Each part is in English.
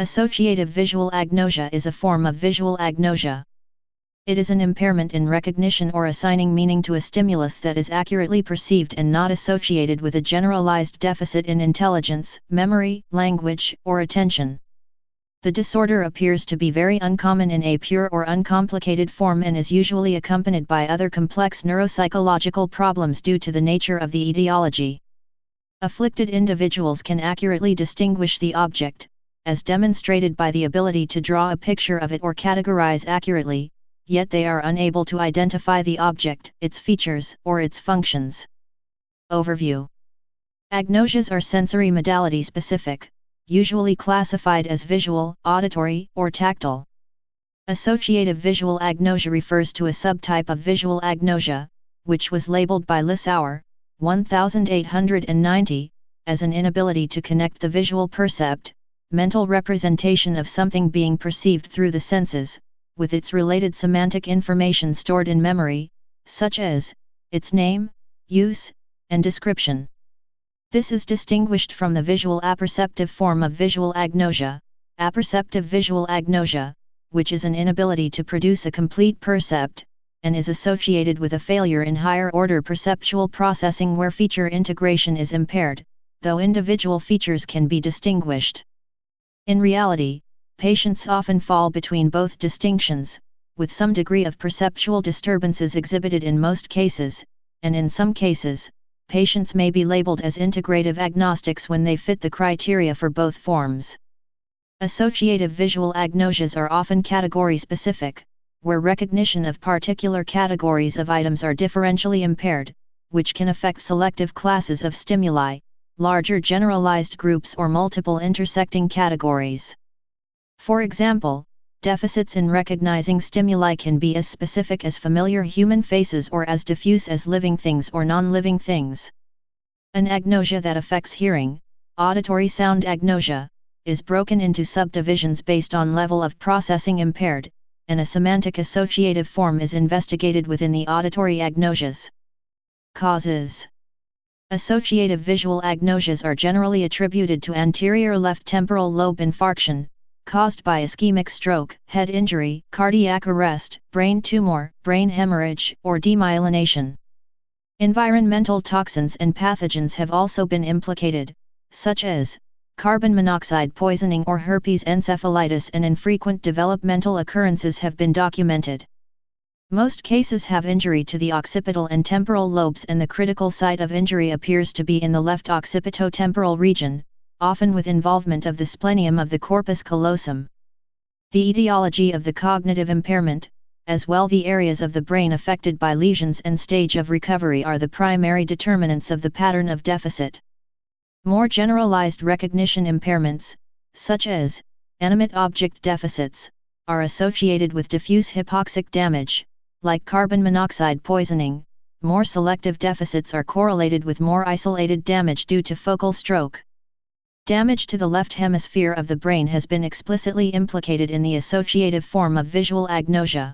Associative visual agnosia is a form of visual agnosia. It is an impairment in recognition or assigning meaning to a stimulus that is accurately perceived and not associated with a generalized deficit in intelligence, memory, language, or attention. The disorder appears to be very uncommon in a pure or uncomplicated form and is usually accompanied by other complex neuropsychological problems due to the nature of the etiology. Afflicted individuals can accurately distinguish the object, as demonstrated by the ability to draw a picture of it or categorize accurately, yet they are unable to identify the object, its features, or its functions. Overview. Agnosias are sensory modality specific, usually classified as visual, auditory, or tactile. Associative visual agnosia refers to a subtype of visual agnosia, which was labeled by Lissauer, 1890, as an inability to connect the visual percept, mental representation of something being perceived through the senses, with its related semantic information stored in memory, such as its name, use, and description. This is distinguished from the visual apperceptive form of visual agnosia, apperceptive visual agnosia, which is an inability to produce a complete percept, and is associated with a failure in higher-order perceptual processing where feature integration is impaired, though individual features can be distinguished. In reality, patients often fall between both distinctions, with some degree of perceptual disturbances exhibited in most cases, and in some cases, patients may be labeled as integrative agnostics when they fit the criteria for both forms. Associative visual agnosias are often category-specific, where recognition of particular categories of items are differentially impaired, which can affect selective classes of stimuli, larger generalized groups or multiple intersecting categories. For example, deficits in recognizing stimuli can be as specific as familiar human faces or as diffuse as living things or non-living things. An agnosia that affects hearing, auditory sound agnosia, is broken into subdivisions based on level of processing impaired, and a semantic associative form is investigated within the auditory agnosias. Causes. Associative visual agnosias are generally attributed to anterior left temporal lobe infarction, caused by ischemic stroke, head injury, cardiac arrest, brain tumor, brain hemorrhage, or demyelination. Environmental toxins and pathogens have also been implicated, such as carbon monoxide poisoning or herpes encephalitis, and infrequent developmental occurrences have been documented. Most cases have injury to the occipital and temporal lobes, and the critical site of injury appears to be in the left occipitotemporal region, often with involvement of the splenium of the corpus callosum. The etiology of the cognitive impairment, as well the areas of the brain affected by lesions and stage of recovery, are the primary determinants of the pattern of deficit. More generalized recognition impairments, such as animate object deficits, are associated with diffuse hypoxic damage, like carbon monoxide poisoning. More selective deficits are correlated with more isolated damage due to focal stroke. Damage to the left hemisphere of the brain has been explicitly implicated in the associative form of visual agnosia.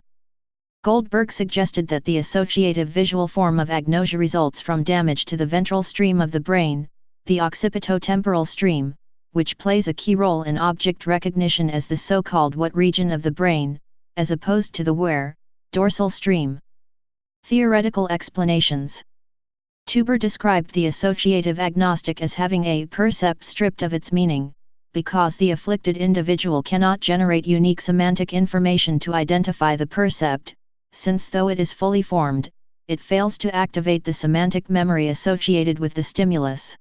Goldberg suggested that the associative visual form of agnosia results from damage to the ventral stream of the brain, the occipitotemporal stream, which plays a key role in object recognition as the so-called what region of the brain, as opposed to the where, dorsal stream. Theoretical explanations. Tuber described the associative agnostic as having a percept stripped of its meaning, because the afflicted individual cannot generate unique semantic information to identify the percept, since though it is fully formed, it fails to activate the semantic memory associated with the stimulus.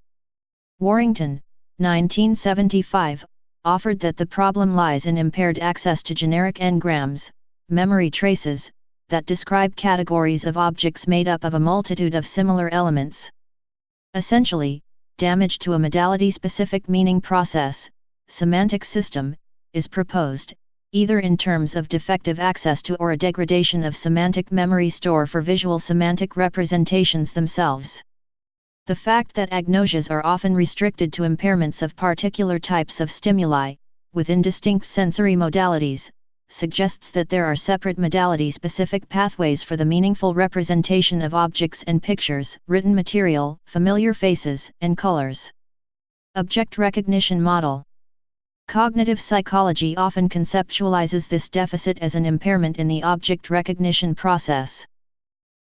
Warrington, 1975, offered that the problem lies in impaired access to generic n-grams, memory traces, that describe categories of objects made up of a multitude of similar elements. Essentially, damage to a modality-specific meaning process, semantic system, is proposed, either in terms of defective access to or a degradation of semantic memory store for visual semantic representations themselves. The fact that agnosias are often restricted to impairments of particular types of stimuli, within distinct sensory modalities, suggests that there are separate modality-specific pathways for the meaningful representation of objects and pictures, written material, familiar faces, and colors. Object recognition model. Cognitive psychology often conceptualizes this deficit as an impairment in the object recognition process.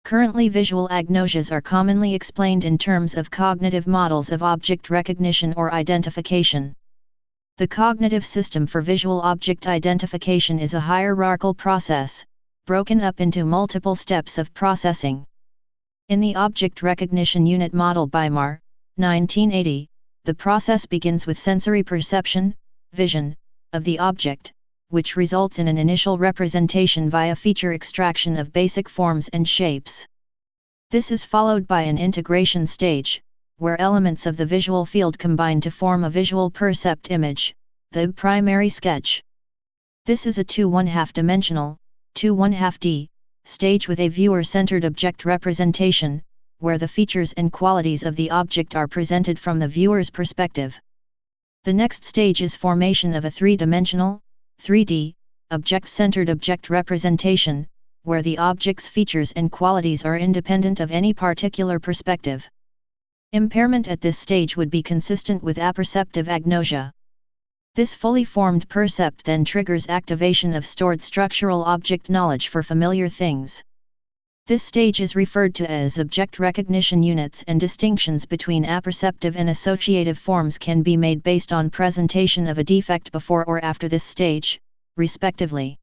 Currently, visual agnosias are commonly explained in terms of cognitive models of object recognition or identification. The cognitive system for visual object identification is a hierarchical process, broken up into multiple steps of processing. In the Object Recognition Unit model by Marr, 1980, the process begins with sensory perception, vision, of the object, which results in an initial representation via feature extraction of basic forms and shapes. This is followed by an integration stage, where elements of the visual field combine to form a visual percept image, the primary sketch. This is a 2.5-dimensional, 2.5D, stage with a viewer-centered object representation, where the features and qualities of the object are presented from the viewer's perspective. The next stage is formation of a 3-dimensional, 3D, object-centered object representation, where the object's features and qualities are independent of any particular perspective. Impairment at this stage would be consistent with apperceptive agnosia. This fully formed percept then triggers activation of stored structural object knowledge for familiar things. This stage is referred to as object recognition units, and distinctions between apperceptive and associative forms can be made based on presentation of a defect before or after this stage, respectively.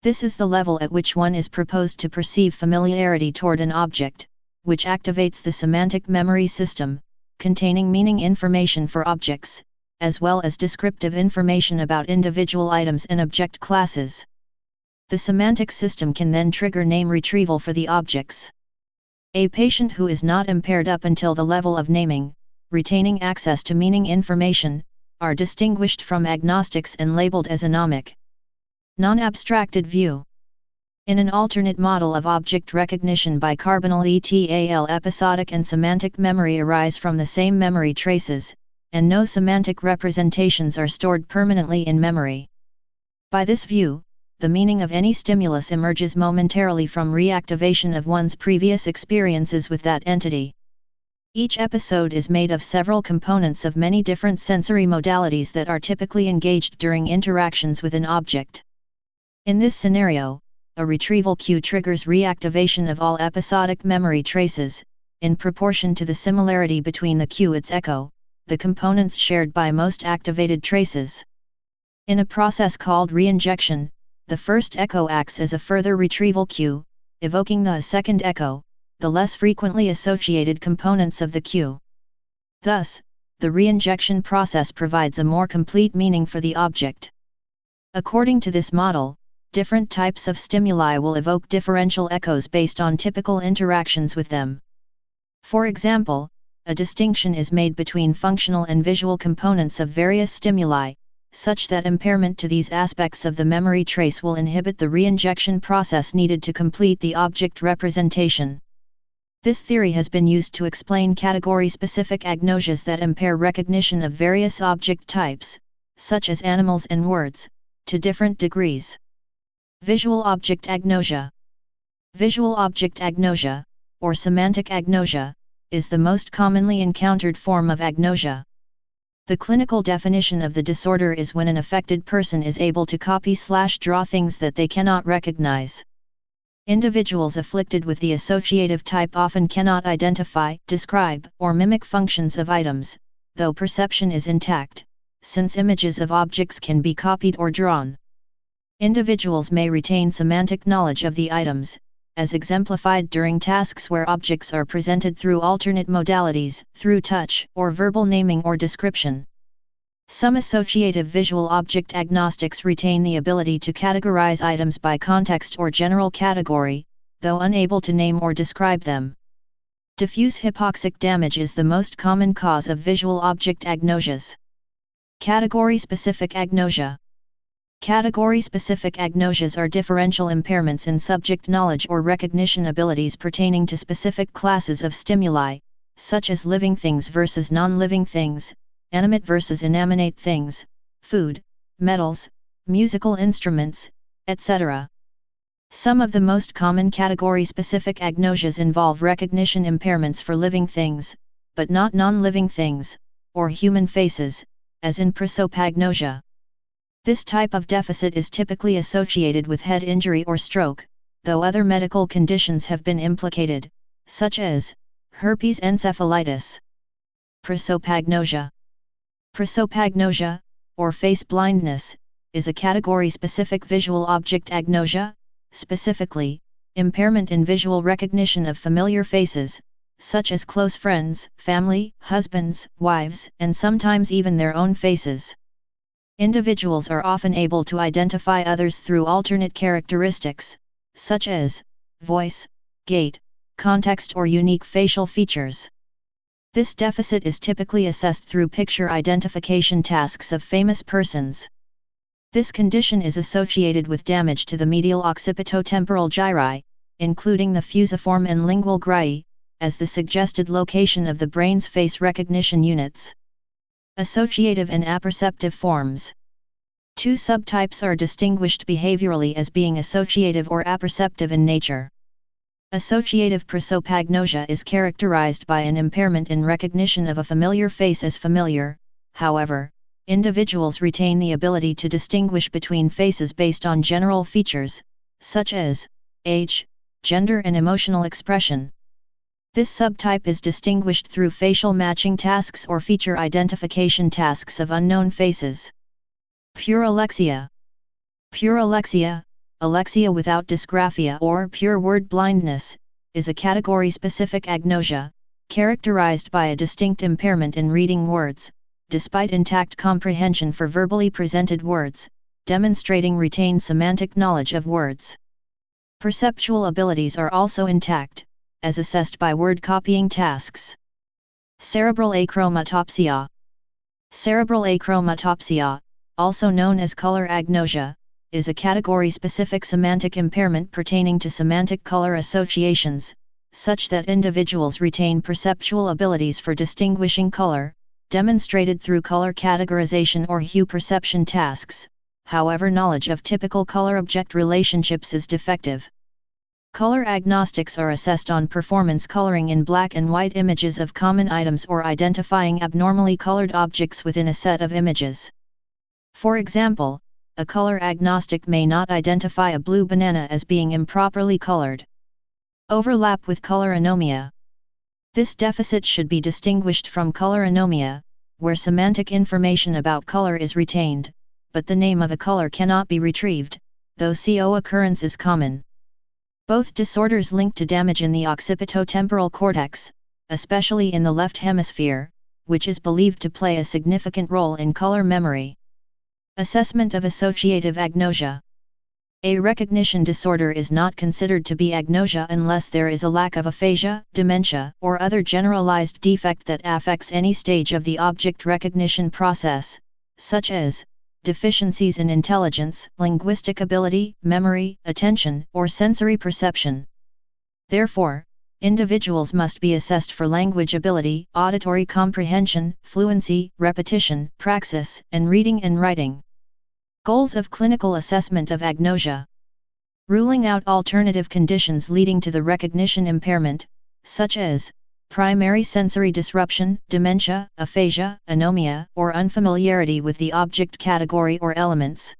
This is the level at which one is proposed to perceive familiarity toward an object, which activates the semantic memory system, containing meaning information for objects, as well as descriptive information about individual items and object classes. The semantic system can then trigger name retrieval for the objects. A patient who is not impaired up until the level of naming, retaining access to meaning information, are distinguished from agnostics and labeled as anomic. Non-abstracted view. In an alternate model of object recognition by Carbonell et al., episodic and semantic memory arise from the same memory traces, and no semantic representations are stored permanently in memory. By this view, the meaning of any stimulus emerges momentarily from reactivation of one's previous experiences with that entity. Each episode is made of several components of many different sensory modalities that are typically engaged during interactions with an object. In this scenario, a retrieval cue triggers reactivation of all episodic memory traces, in proportion to the similarity between the cue and its echo, the components shared by most activated traces. In a process called reinjection, the first echo acts as a further retrieval cue, evoking the second echo, the less frequently associated components of the cue. Thus, the reinjection process provides a more complete meaning for the object. According to this model, different types of stimuli will evoke differential echoes based on typical interactions with them. For example, a distinction is made between functional and visual components of various stimuli, such that impairment to these aspects of the memory trace will inhibit the reinjection process needed to complete the object representation. This theory has been used to explain category-specific agnosias that impair recognition of various object types, such as animals and words, to different degrees. Visual object agnosia. Visual object agnosia, or semantic agnosia, is the most commonly encountered form of agnosia. The clinical definition of the disorder is when an affected person is able to copy/draw things that they cannot recognize. Individuals afflicted with the associative type often cannot identify, describe, or mimic functions of items, though perception is intact, since images of objects can be copied or drawn. Individuals may retain semantic knowledge of the items, as exemplified during tasks where objects are presented through alternate modalities, through touch, or verbal naming or description. Some associative visual object agnostics retain the ability to categorize items by context or general category, though unable to name or describe them. Diffuse hypoxic damage is the most common cause of visual object agnosias. Category-specific agnosia. Category-specific agnosias are differential impairments in subject knowledge or recognition abilities pertaining to specific classes of stimuli, such as living things versus non-living things, animate versus inanimate things, food, metals, musical instruments, etc. Some of the most common category-specific agnosias involve recognition impairments for living things, but not non-living things, or human faces, as in prosopagnosia. This type of deficit is typically associated with head injury or stroke, though other medical conditions have been implicated, such as herpes encephalitis. Prosopagnosia. Prosopagnosia, or face blindness, is a category-specific visual object agnosia, specifically, impairment in visual recognition of familiar faces, such as close friends, family, husbands, wives, and sometimes even their own faces. Individuals are often able to identify others through alternate characteristics, such as voice, gait, context, or unique facial features. This deficit is typically assessed through picture identification tasks of famous persons. This condition is associated with damage to the medial occipitotemporal gyri, including the fusiform and lingual gyri, as the suggested location of the brain's face recognition units. Associative and apperceptive forms. Two subtypes are distinguished behaviorally as being associative or apperceptive in nature. Associative prosopagnosia is characterized by an impairment in recognition of a familiar face as familiar. However, individuals retain the ability to distinguish between faces based on general features, such as age, gender, and emotional expression. This subtype is distinguished through facial matching tasks or feature identification tasks of unknown faces. Pure Alexia. Pure Alexia, Alexia without dysgraphia or pure word blindness, is a category-specific agnosia, characterized by a distinct impairment in reading words, despite intact comprehension for verbally presented words, demonstrating retained semantic knowledge of words. Perceptual abilities are also intact, as assessed by word copying tasks. Cerebral achromatopsia. Cerebral achromatopsia, also known as color agnosia, is a category-specific semantic impairment pertaining to semantic color associations, such that individuals retain perceptual abilities for distinguishing color, demonstrated through color categorization or hue perception tasks. However, knowledge of typical color-object relationships is defective. Color agnostics are assessed on performance coloring in black and white images of common items or identifying abnormally colored objects within a set of images. For example, a color agnostic may not identify a blue banana as being improperly colored. Overlap with color anomia. This deficit should be distinguished from color anomia, where semantic information about color is retained, but the name of a color cannot be retrieved, though CO occurrence is common. Both disorders link to damage in the occipitotemporal cortex, especially in the left hemisphere, which is believed to play a significant role in color memory. Assessment of associative agnosia. A recognition disorder is not considered to be agnosia unless there is a lack of aphasia, dementia, or other generalized defect that affects any stage of the object recognition process, such as deficiencies in intelligence, linguistic ability, memory, attention, or sensory perception. Therefore, individuals must be assessed for language ability, auditory comprehension, fluency, repetition, praxis, and reading and writing. Goals of clinical assessment of agnosia. Ruling out alternative conditions leading to the recognition impairment, such as primary sensory disruption, dementia, aphasia, anomia, or unfamiliarity with the object category or elements.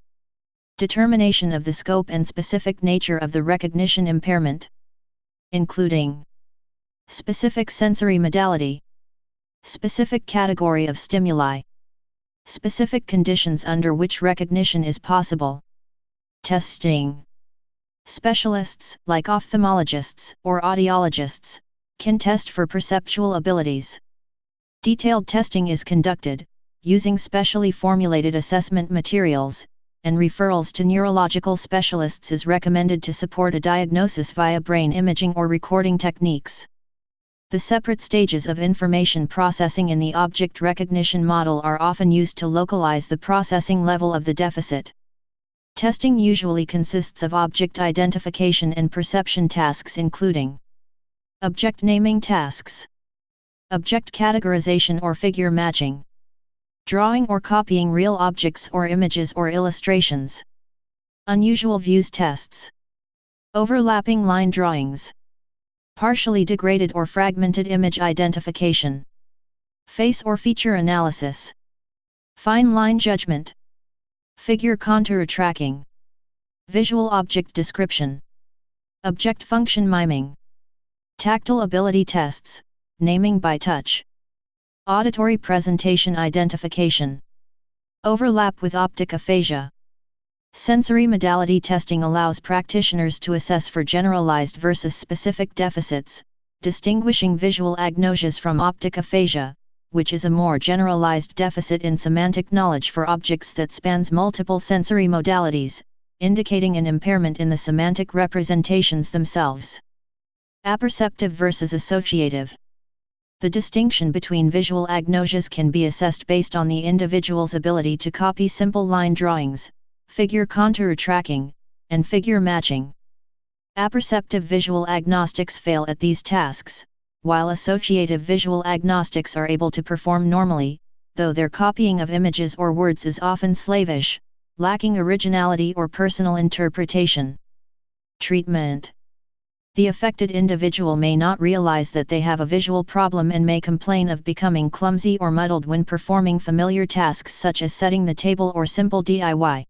Determination of the scope and specific nature of the recognition impairment, including specific sensory modality, specific category of stimuli, specific conditions under which recognition is possible. Testing. Specialists, like ophthalmologists or audiologists, can test for perceptual abilities. Detailed testing is conducted, using specially formulated assessment materials, and referrals to neurological specialists is recommended to support a diagnosis via brain imaging or recording techniques. The separate stages of information processing in the object recognition model are often used to localize the processing level of the deficit. Testing usually consists of object identification and perception tasks including object naming tasks, object categorization or figure matching, drawing or copying real objects or images or illustrations, unusual views tests, overlapping line drawings, partially degraded or fragmented image identification, face or feature analysis, fine line judgment. Figure contour tracking. Visual object description. Object function miming. Tactile ability tests, naming by touch. Auditory presentation identification. Overlap with optic aphasia. Sensory modality testing allows practitioners to assess for generalized versus specific deficits, distinguishing visual agnosias from optic aphasia, which is a more generalized deficit in semantic knowledge for objects that spans multiple sensory modalities, indicating an impairment in the semantic representations themselves. Apperceptive versus associative. The distinction between visual agnosias can be assessed based on the individual's ability to copy simple line drawings, figure contour tracking, and figure matching. Apperceptive visual agnostics fail at these tasks, while associative visual agnostics are able to perform normally, though their copying of images or words is often slavish, lacking originality or personal interpretation. Treatment. The affected individual may not realize that they have a visual problem and may complain of becoming clumsy or muddled when performing familiar tasks such as setting the table or simple DIY.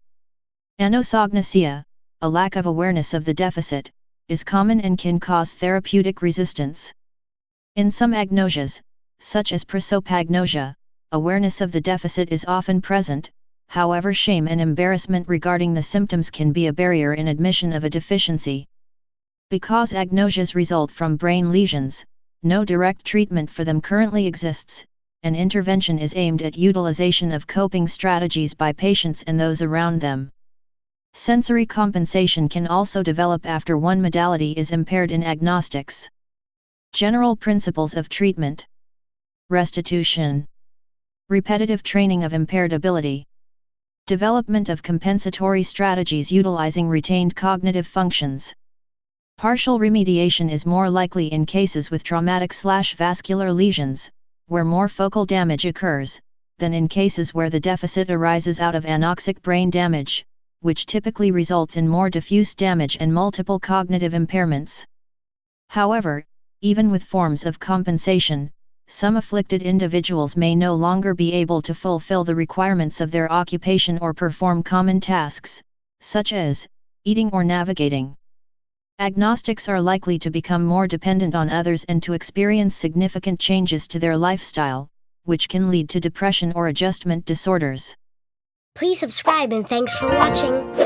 Agnosia, a lack of awareness of the deficit, is common and can cause therapeutic resistance. In some agnosias, such as prosopagnosia, awareness of the deficit is often present, however shame and embarrassment regarding the symptoms can be a barrier in admission of a deficiency. Because agnosias result from brain lesions, no direct treatment for them currently exists, and intervention is aimed at utilization of coping strategies by patients and those around them. Sensory compensation can also develop after one modality is impaired in agnostics. General principles of treatment. Restitution. Repetitive training of impaired ability. Development of compensatory strategies utilizing retained cognitive functions. Partial remediation is more likely in cases with traumatic/vascular lesions, where more focal damage occurs, than in cases where the deficit arises out of anoxic brain damage, which typically results in more diffuse damage and multiple cognitive impairments. However, even with forms of compensation, some afflicted individuals may no longer be able to fulfill the requirements of their occupation or perform common tasks, such as eating or navigating. Agnostics are likely to become more dependent on others and to experience significant changes to their lifestyle, which can lead to depression or adjustment disorders. Please subscribe and thanks for watching.